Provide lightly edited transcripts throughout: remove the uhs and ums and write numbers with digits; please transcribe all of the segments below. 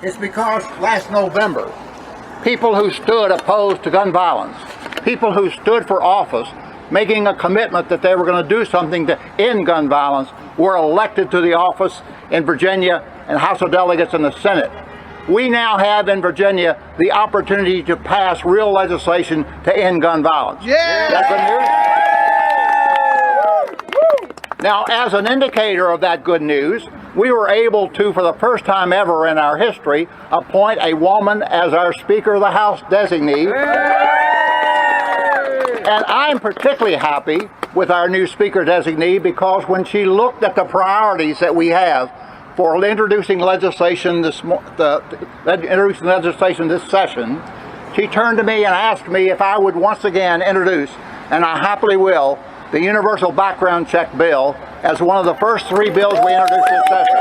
It's because last November, people who stood opposed to gun violence, people who stood for office, making a commitment that they were going to do something to end gun violence, were elected to the office in Virginia and House of Delegates in the Senate. We now have in Virginia the opportunity to pass real legislation to end gun violence. Yeah! That's good news? Now, as an indicator of that good news, we were able to, for the first time ever in our history, appoint a woman as our Speaker of the House designee. And I'm particularly happy with our new Speaker designee because when she looked at the priorities that we have for introducing legislation this session, she turned to me and asked me if I would once again introduce, and I happily will, the Universal Background Check Bill as one of the first 3 bills we introduced this session.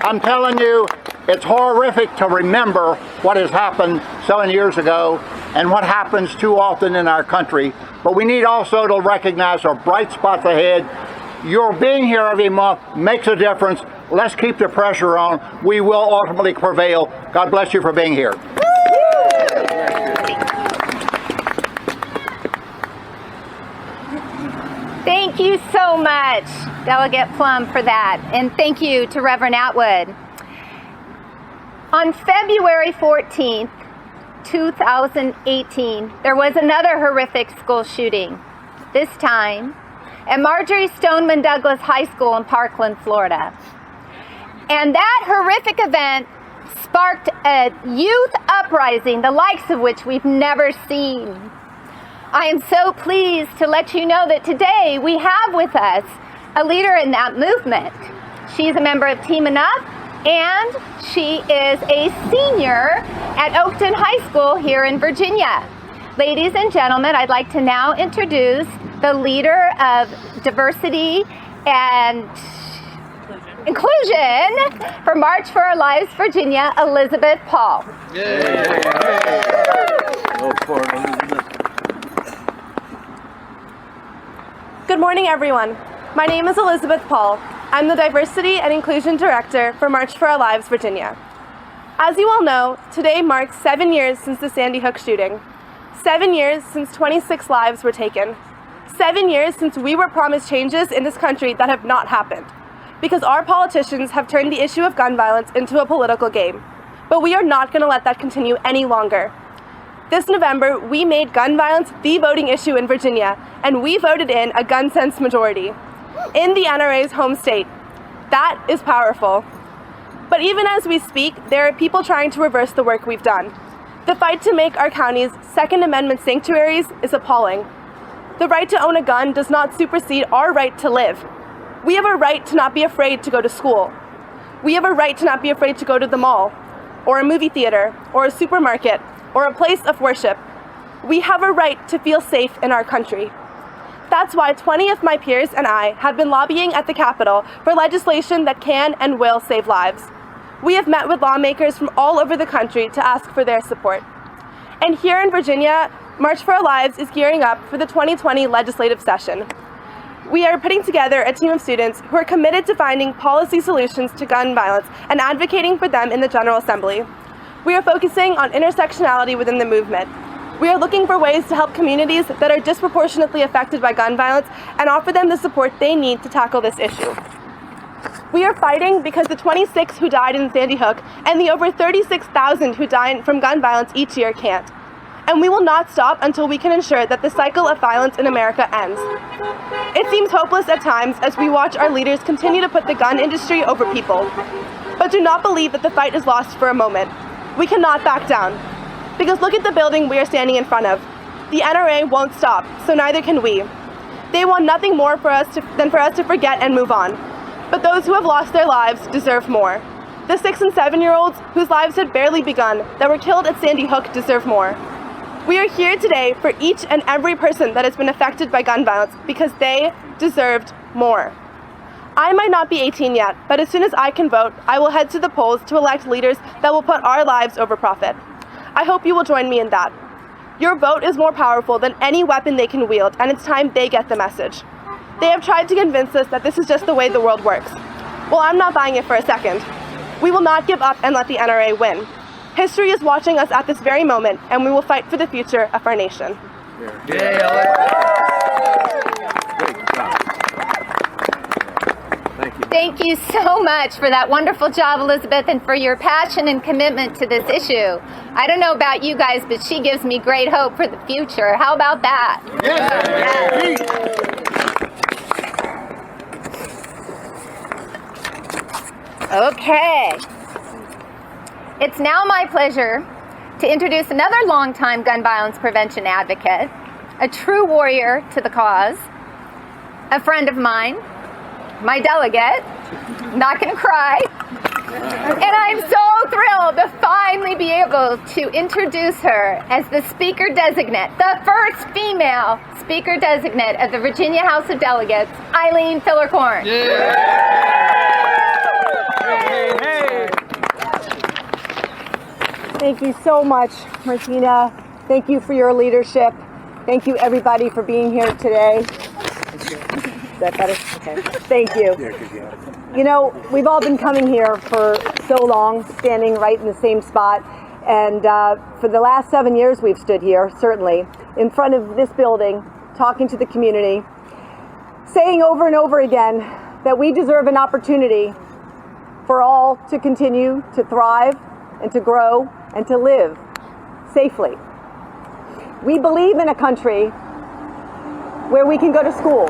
I'm telling you, it's horrific to remember what has happened 7 years ago and what happens too often in our country, but we need also to recognize our bright spots ahead. Your being here every month makes a difference. Let's keep the pressure on. We will ultimately prevail. God bless you for being here. Thank you so much, Delegate Plum, for that. And thank you to Reverend Atwood. On February 14th, 2018, there was another horrific school shooting, this time at Marjorie Stoneman Douglas High School in Parkland, Florida. And that horrific event sparked a youth uprising, the likes of which we've never seen. I am so pleased to let you know that today we have with us a leader in that movement. She's a member of Team Enough, and she is a senior at Oakton High School here in Virginia. Ladies and gentlemen, I'd like to now introduce the leader of diversity and inclusion for March for Our Lives Virginia, Elizabeth Paul. Good morning, everyone. My name is Elizabeth Paul. I'm the Diversity and Inclusion Director for March for Our Lives Virginia. As you all know, today marks 7 years since the Sandy Hook shooting. 7 years since 26 lives were taken. 7 years since we were promised changes in this country that have not happened, because our politicians have turned the issue of gun violence into a political game. But we are not going to let that continue any longer. This November, we made gun violence the voting issue in Virginia, and we voted in a gun sense majority in the NRA's home state. That is powerful. But even as we speak, there are people trying to reverse the work we've done. The fight to make our counties Second Amendment sanctuaries is appalling. The right to own a gun does not supersede our right to live. We have a right to not be afraid to go to school. We have a right to not be afraid to go to the mall, or a movie theater, or a supermarket, or a place of worship. We have a right to feel safe in our country. That's why 20 of my peers and I have been lobbying at the Capitol for legislation that can and will save lives. We have met with lawmakers from all over the country to ask for their support. And here in Virginia, March for Our Lives is gearing up for the 2020 legislative session. We are putting together a team of students who are committed to finding policy solutions to gun violence and advocating for them in the General Assembly. We are focusing on intersectionality within the movement. We are looking for ways to help communities that are disproportionately affected by gun violence and offer them the support they need to tackle this issue. We are fighting because the 26 who died in Sandy Hook and the over 36,000 who die from gun violence each year can't. And we will not stop until we can ensure that the cycle of violence in America ends. It seems hopeless at times as we watch our leaders continue to put the gun industry over people. But do not believe that the fight is lost for a moment. We cannot back down. Because look at the building we are standing in front of. The NRA won't stop, so neither can we. They want nothing more than for us to forget and move on. But those who have lost their lives deserve more. The 6- and 7-year-olds whose lives had barely begun that were killed at Sandy Hook deserve more. We are here today for each and every person that has been affected by gun violence because they deserved more. I might not be 18 yet, but as soon as I can vote, I will head to the polls to elect leaders that will put our lives over profit. I hope you will join me in that. Your vote is more powerful than any weapon they can wield, and it's time they get the message. They have tried to convince us that this is just the way the world works. Well, I'm not buying it for a second. We will not give up and let the NRA win. History is watching us at this very moment, and we will fight for the future of our nation. Thank you so much for that wonderful job, Elizabeth, and for your passion and commitment to this issue. I don't know about you guys, but she gives me great hope for the future. How about that? Okay. It's now my pleasure to introduce another longtime gun violence prevention advocate, a true warrior to the cause, a friend of mine, my delegate, not gonna cry, and I'm so thrilled to finally be able to introduce her as the Speaker Designate, the first female Speaker Designate of the Virginia House of Delegates, Eileen-Filler Corn. Thank you so much, Martina. Thank you for your leadership. Thank you, everybody, for being here today. Is that better? Okay. Thank you. You know, we've all been coming here for so long, standing right in the same spot. And for the last 7 years, we've stood here, certainly, in front of this building, talking to the community, saying over and over again that we deserve an opportunity for all to continue to thrive and to grow and to live safely. We believe in a country where we can go to school,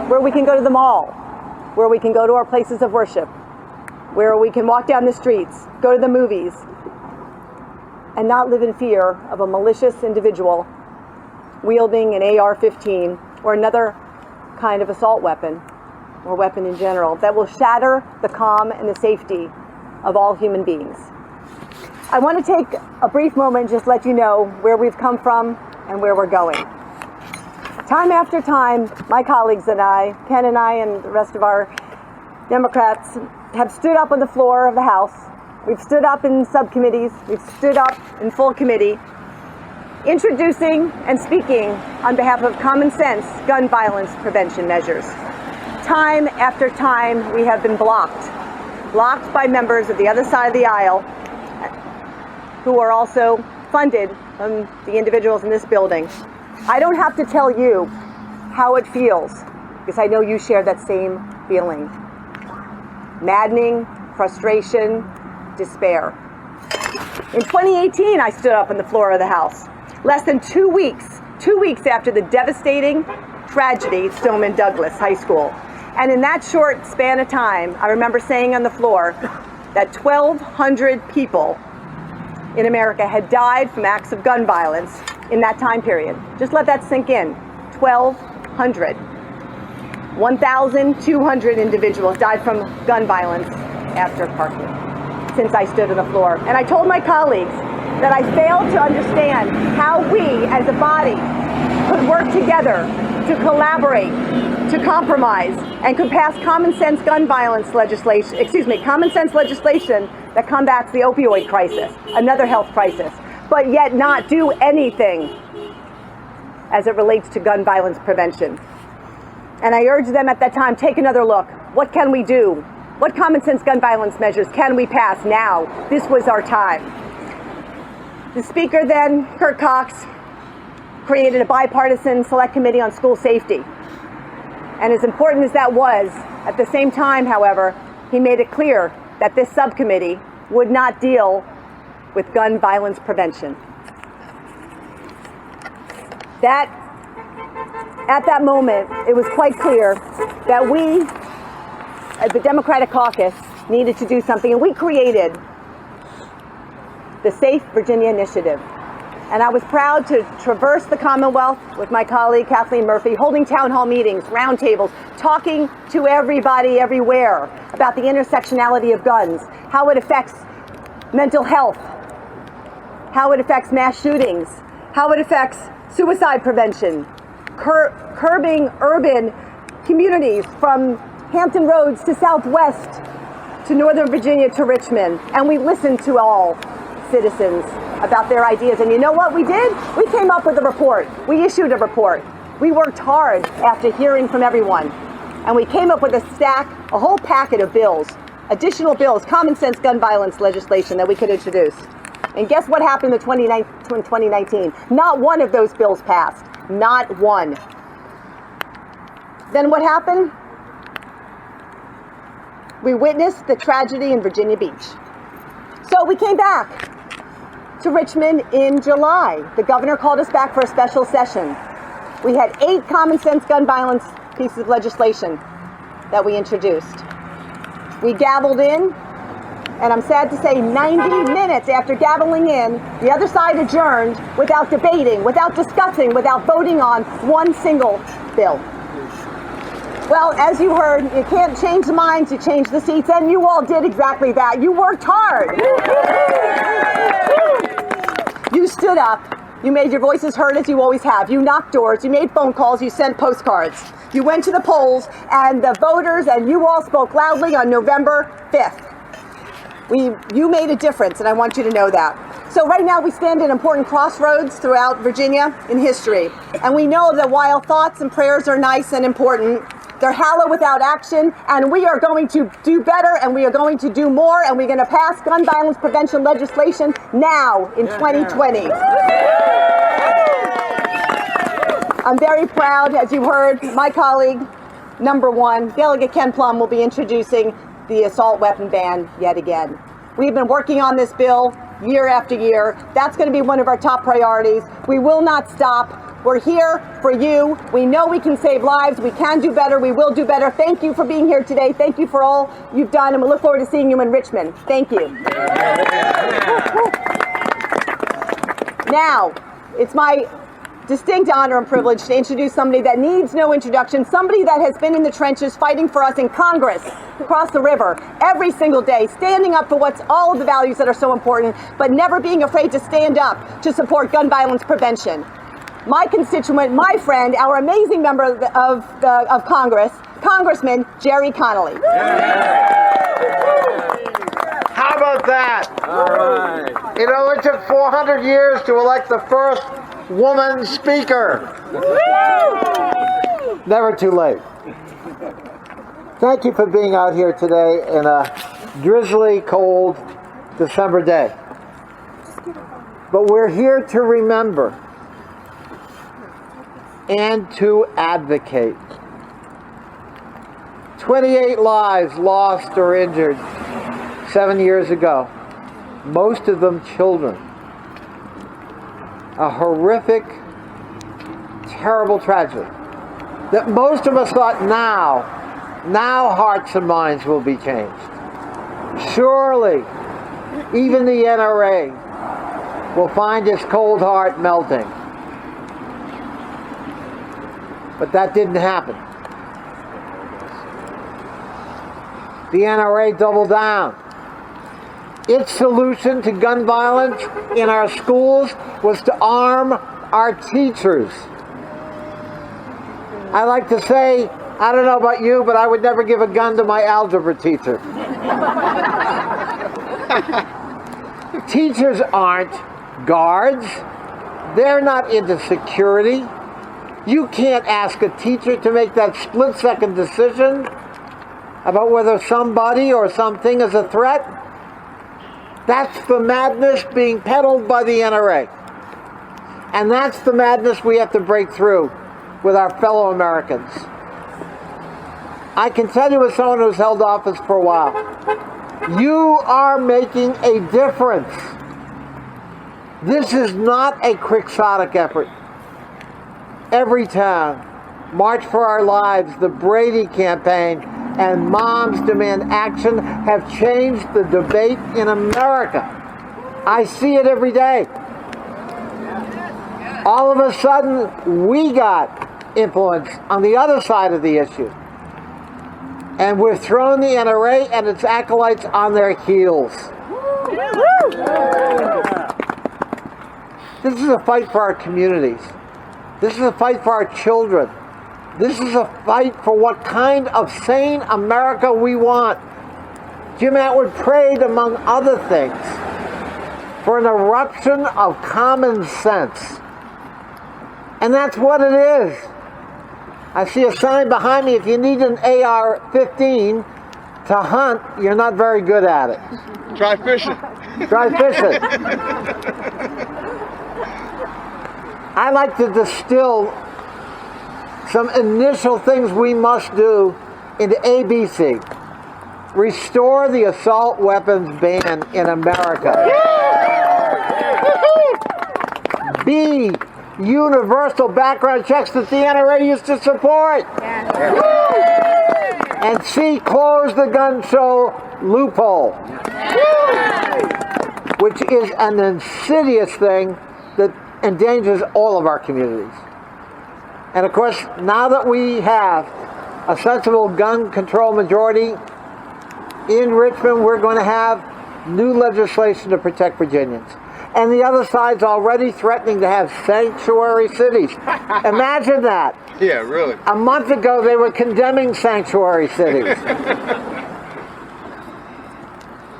where we can go to the mall, where we can go to our places of worship, where we can walk down the streets, go to the movies, and not live in fear of a malicious individual wielding an AR-15 or another kind of assault weapon or weapon in general that will shatter the calm and the safety of all human beings. I want to take a brief moment and just let you know where we've come from and where we're going. Time after time, my colleagues and I, Ken and I and the rest of our Democrats, have stood up on the floor of the House. We've stood up in subcommittees. We've stood up in full committee, introducing and speaking on behalf of common sense gun violence prevention measures. Time after time, we have been blocked by members of the other side of the aisle who are also funded from the individuals in this building. I don't have to tell you how it feels, because I know you share that same feeling. Maddening, frustration, despair. In 2018, I stood up on the floor of the House, less than 2 weeks after the devastating tragedy at Stoneman Douglas High School. And in that short span of time, I remember saying on the floor that 1,200 people in America had died from acts of gun violence in that time period. Just let that sink in. 1,200. 1,200 individuals died from gun violence after Parkland since I stood on the floor. And I told my colleagues that I failed to understand how we as a body could work together to collaborate, to compromise, and could pass common sense gun violence legislation, common sense legislation that combats the opioid crisis, another health crisis, but yet not do anything as it relates to gun violence prevention. And I urged them at that time, take another look. What can we do? What common sense gun violence measures can we pass now? This was our time. The Speaker then, Kurt Cox, created a bipartisan select committee on school safety. And as important as that was, at the same time, however, he made it clear that this subcommittee would not deal with gun violence prevention. At that moment, it was quite clear that we, as the Democratic caucus, needed to do something, and we created the Safe Virginia Initiative. And I was proud to traverse the Commonwealth with my colleague Kathleen Murphy, holding town hall meetings, roundtables, talking to everybody everywhere about the intersectionality of guns, how it affects mental health, how it affects mass shootings, how it affects suicide prevention, curbing urban communities from Hampton Roads to Southwest to Northern Virginia to Richmond. And we listened to all citizens about their ideas. And you know what we did? We came up with a report. We issued a report. We worked hard after hearing from everyone. And we came up with a whole packet of bills, additional bills, common sense gun violence legislation that we could introduce. And guess what happened in 2019? Not one of those bills passed. Not one. Then what happened? We witnessed the tragedy in Virginia Beach. So we came back to Richmond in July. The governor called us back for a special session. We had 8 common sense gun violence pieces of legislation that we introduced. We gavelled in, and I'm sad to say 90 minutes after gaveling in, the other side adjourned without debating, without discussing, without voting on one single bill. Well, as you heard, you can't change the minds, you change the seats, and you all did exactly that. You worked hard. You stood up. You made your voices heard as you always have. You knocked doors, you made phone calls, you sent postcards. You went to the polls, and the voters and you all spoke loudly on November 5th. You made a difference, and I want you to know that. So right now we stand at important crossroads throughout Virginia in history. And we know that while thoughts and prayers are nice and important, they're hollow without action, and we are going to do better, and we are going to do more, and we're going to pass gun violence prevention legislation now in 2020. I'm very proud, as you heard, my colleague, number 1, Delegate Ken Plum, will be introducing the assault weapon ban yet again. We've been working on this bill year after year. That's going to be one of our top priorities. We will not stop. We're here for you. We know we can save lives. We can do better. We will do better. Thank you for being here today. Thank you for all you've done, and we look forward to seeing you in Richmond. Thank you. Now, it's my distinct honor and privilege to introduce somebody that needs no introduction, somebody that has been in the trenches fighting for us in Congress, across the river, every single day, standing up for what's all of the values that are so important, but never being afraid to stand up to support gun violence prevention. My constituent, my friend, our amazing member of Congress, Congressman Gerry Connolly. How about that? All right. You know, it took 400 years to elect the first woman speaker. Never too late. Thank you for being out here today in a drizzly, cold December day. But we're here to remember and to advocate. 28 lives lost or injured 7 years ago, most of them children. A horrific, terrible tragedy that most of us thought now hearts and minds will be changed. Surely, even the NRA will find its cold heart melting. But that didn't happen. The NRA doubled down. Its solution to gun violence in our schools was to arm our teachers. I like to say, I don't know about you, but I would never give a gun to my algebra teacher. Teachers aren't guards. They're not into security. You can't ask a teacher to make that split-second decision about whether somebody or something is a threat. That's the madness being peddled by the NRA. And that's the madness we have to break through with our fellow Americans. I can tell you as someone who's held office for a while, you are making a difference. This is not a quixotic effort. Every town, March for Our Lives, the Brady campaign, and Moms Demand Action have changed the debate in America. I see it every day. All of a sudden, we got influence on the other side of the issue. And we've thrown the NRA and its acolytes on their heels. This is a fight for our communities. This is a fight for our children. This is a fight for what kind of sane America we want. Jim Atwood prayed, among other things, for an eruption of common sense. And that's what it is. I see a sign behind me. If you need an AR-15, To hunt, you're not very good at it. Try fishing. Try fishing. I like to distill some initial things we must do into ABC. Restore the assault weapons ban in America. B, universal background checks that the NRA used to support. And C, close the gun show loophole, which is an insidious thing that endangers all of our communities. And of course, now that we have a sensible gun control majority in Richmond, we're going to have new legislation to protect Virginians. And the other side's already threatening to have sanctuary cities. Imagine that. Yeah, really. A month ago, they were condemning sanctuary cities.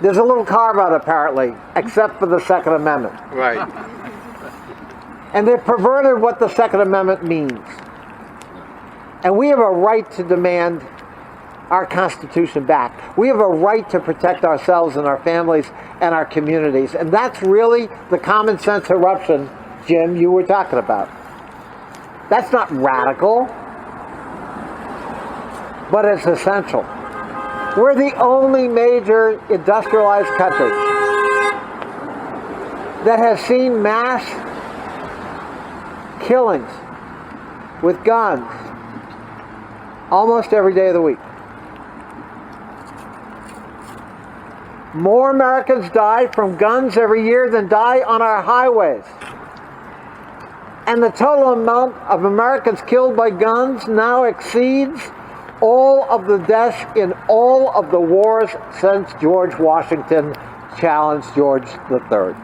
There's a little carve-out, apparently, except for the Second Amendment. Right. And they've perverted what the Second Amendment means. And we have a right to demand our Constitution back. We have a right to protect ourselves and our families and our communities. And that's really the common sense eruption, Jim, you were talking about. That's not radical, but it's essential. We're the only major industrialized country that has seen mass killings with guns almost every day of the week. More Americans die from guns every year than die on our highways. And the total amount of Americans killed by guns now exceeds all of the deaths in all of the wars since George Washington challenged George III.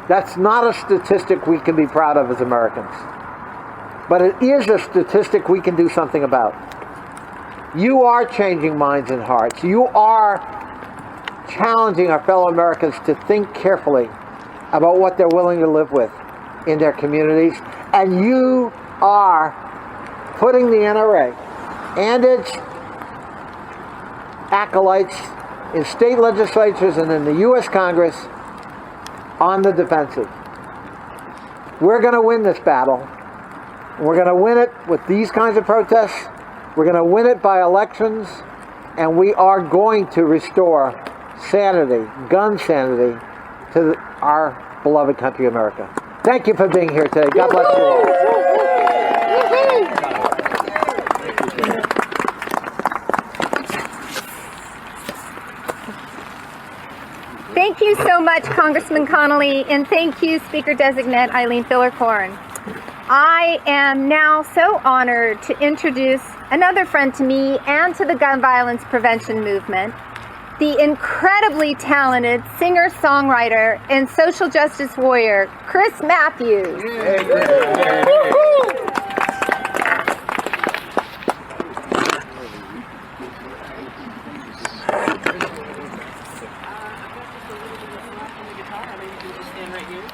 That's not a statistic we can be proud of as Americans. But it is a statistic we can do something about. You are changing minds and hearts. You are challenging our fellow Americans to think carefully about what they're willing to live with in their communities. And you are putting the NRA and its acolytes in state legislatures and in the U.S. Congress on the defensive. We're going to win this battle. We're going to win it with these kinds of protests. We're going to win it by elections. And we are going to restore sanity, gun sanity, to our beloved country, America. Thank you for being here today. God bless you all. Thank you so much, Congressman Connolly, and thank you, Speaker Designate Eileen-Filler Corn. I am now so honored to introduce another friend to me and to the gun violence prevention movement, the incredibly talented singer-songwriter and social justice warrior, Chris Matthews.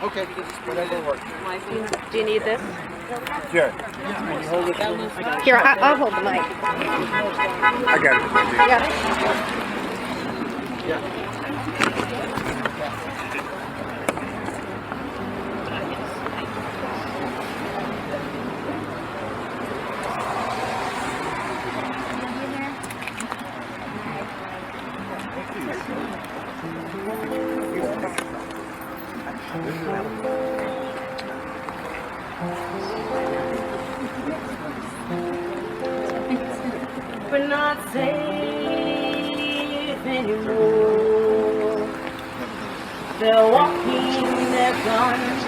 Okay, whatever works. Do you need this? Sure. Here, I'll hold the mic. I got it. You got it? Yeah. We're not safe anymore. They're walking their guns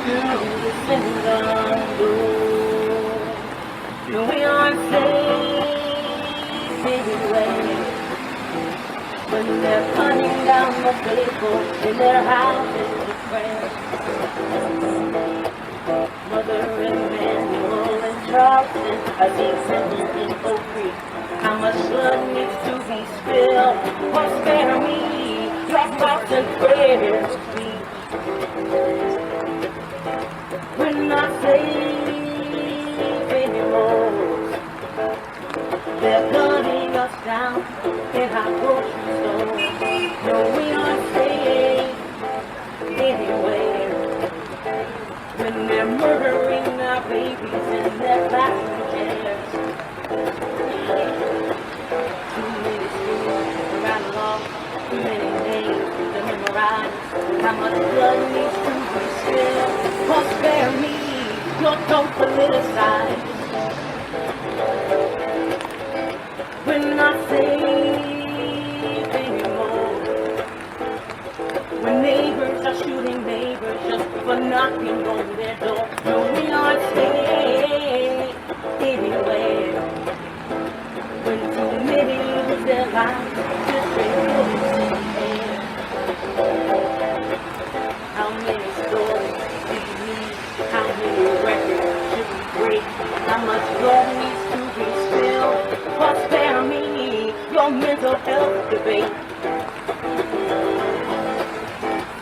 through the synagogue door. We aren't safe anyway. When they're cutting down the faithful in their houses to pray. Mother Emmanuel and Charleston, I see sentence in Oak Creek. How much blood needs to be spilled? Oh, spare me, your thoughts and prayers, please. We're not safe anymore. down in our grocery store. No, we aren't safe anywhere. When they're murdering our babies in their classroom chairs. Too many schools around the law, too many names to memorize. How much blood needs to be spilled? Oh, spare me, don't politicize. We're not safe anymore. When neighbors are shooting neighbors just for knocking on their door. No, we aren't safe anywhere. When too many lose their lives, just bullets in the air. How many stories do you need? How many records should we break? How much blood needs to be spilled? Oh, spare me your mental health debate.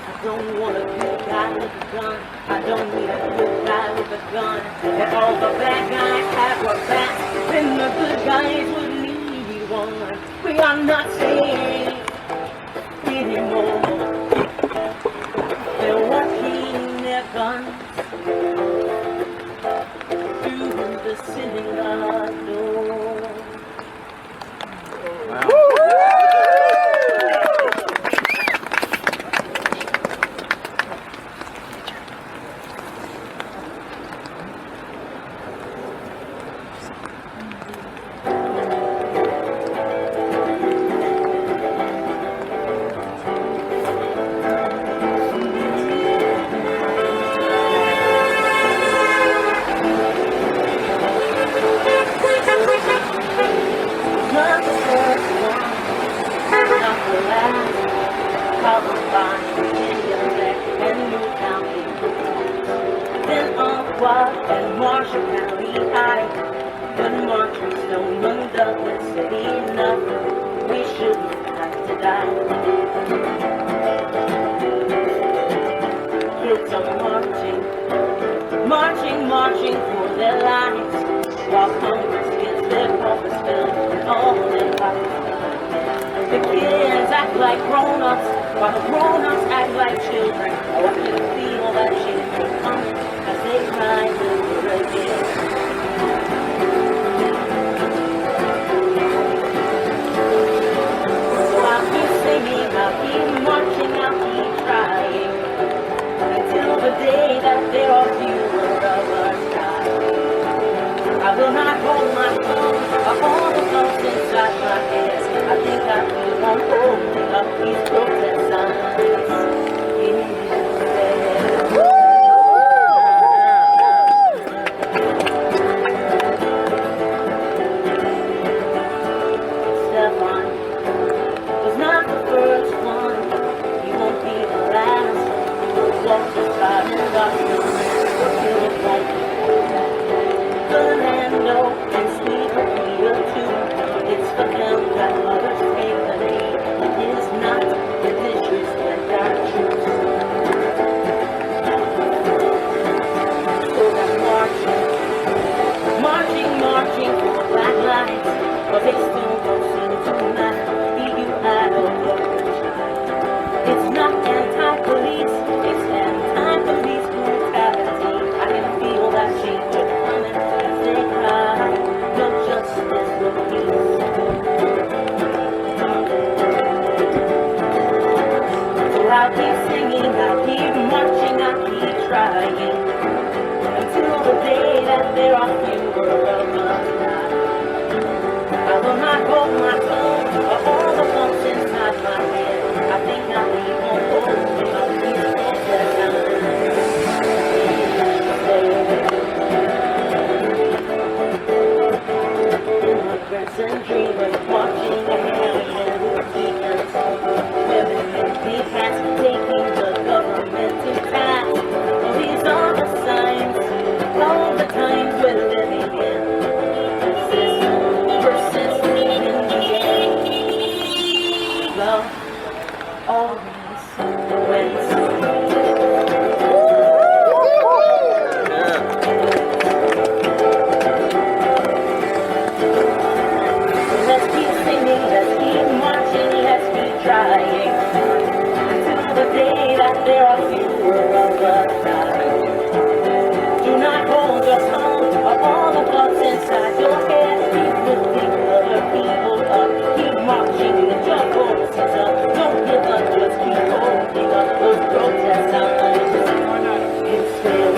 I don't want a good guy with a gun. I don't need a good guy with a gun. If all the bad guys have were bats, then the good guys would need one. We are not safe anymore. They're walking their guns through the cinema door. And Marshall County High, but marching Stoneman Douglas said enough, we shouldn't have to die. Kids are marching for their lives, while Congress gets their coffers filled and all their pockets filled. The kids act like grown-ups, while the grown-ups act like children. Oh, I can feel that shit coming as they cry over again. So I'll keep singing, I'll keep marching, I'll keep trying, until the day that there are fewer of us die. I will not hold my tongue, or all the thoughts inside my head. I think I feel on holding up these protest signs in Stefan was not the first one, he won't be the last. Walks aside and doctors will kill it like Fernando and Steve Peter too. It's for them that others take the name. It is not the disrespect I choose. So I'm marching for black lives, but they still don't seem to matter. Be you out of your child. It's not anti-police, it's anti-police brutality. I can feel that change coming as they cry. No justice, no peace. So I'll keep singing, I'll keep marching, I'll keep trying, until the day that there are fewer of us die. I will not hold my tongue, or all the thoughts inside my head. I think I'll leave on holding up these protest immigrants and dreamers marching ahead in their defense. Women in deep hats taking the government to task. Well, these are the signs, all the times we're living in. Persistent in the end. Love always wins. Let's keep singing, there are fewer of us now. Do not hold your tongue of all the thoughts inside your head. Keep lifting other people up. Keep marching with your voices up. Don't give up, just keep holding up. Those protests out there, instead.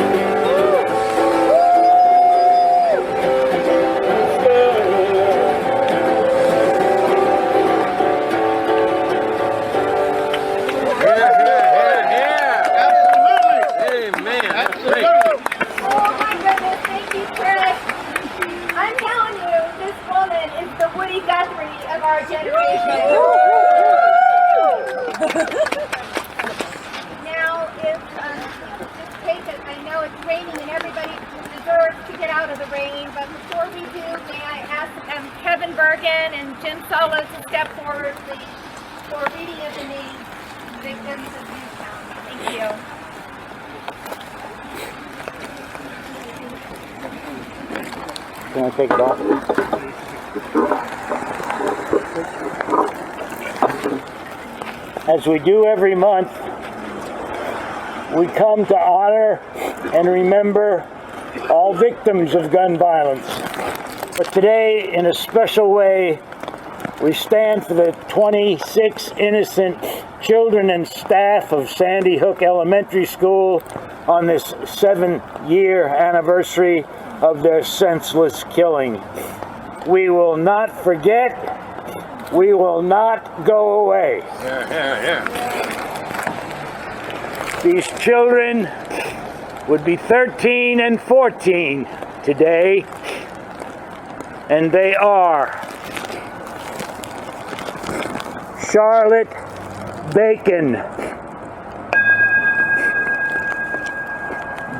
Oh my goodness, thank you, Chris. I'm telling you, this woman is the Woody Guthrie of our generation. Now, if just take it, I know it's raining and everybody deserves to get out of the rain, but before we do, may I ask Kevin Bergen and Jim Sollo to step forward, please, for reading of the names victims of Newtown. Thank you. Can I take it off? As we do every month, we come to honor and remember all victims of gun violence. But today, in a special way, we stand for the 26 innocent children and staff of Sandy Hook Elementary School on this 7-year anniversary of their senseless killing. We will not forget. We will not go away. These children would be 13 and 14 today, and they are Charlotte Bacon,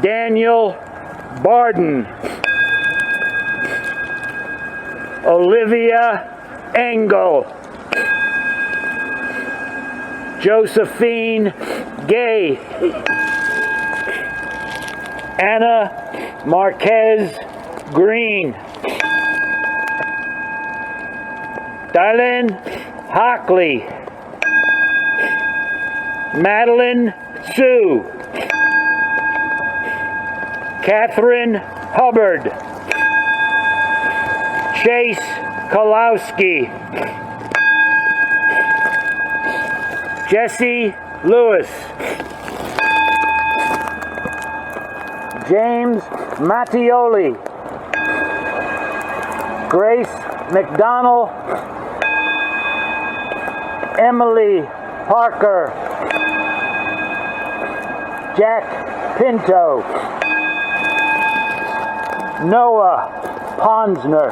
Daniel Barden, Olivia Engel, Josephine Gay, Anna Marquez Green, Dylan Hockley, Madeline Sue, Catherine Hubbard, Chase Kalowski, Jesse Lewis, James Mattioli, Grace McDonald, Emily Parker, Jack Pinto, Noah Ponsner,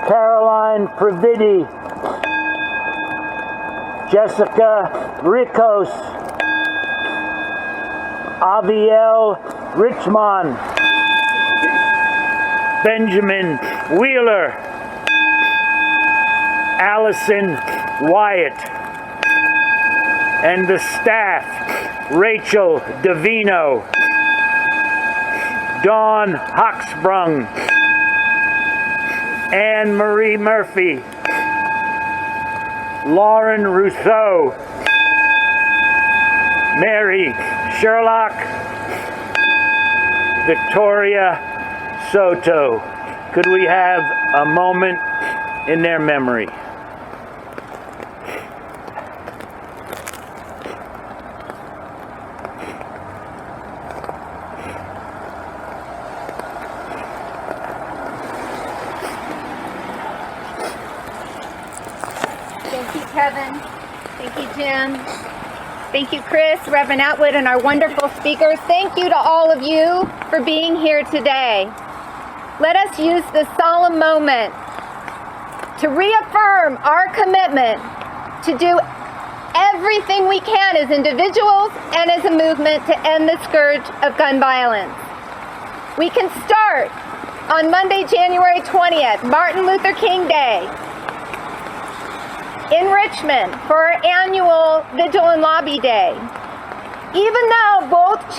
Caroline Previdi, Jessica Ricos, Aviel Richmond, Benjamin Wheeler, Allison Wyatt, and the staff, Rachel Davino, Dawn Hochsprung, Anne Marie Murphy, Lauren Rousseau, Mary Sherlock, Victoria Soto. Could we have a moment in their memory? Thank you, Kevin. Thank you, Jim. Thank you, Chris, Reverend Atwood, and our wonderful speakers. Thank you to all of you for being here today. Let us use this solemn moment to reaffirm our commitment to do everything we can as individuals and as a movement to end the scourge of gun violence. We can start on Monday, January 20th, Martin Luther King Day, in Richmond for our annual Vigil and Lobby Day. Even though both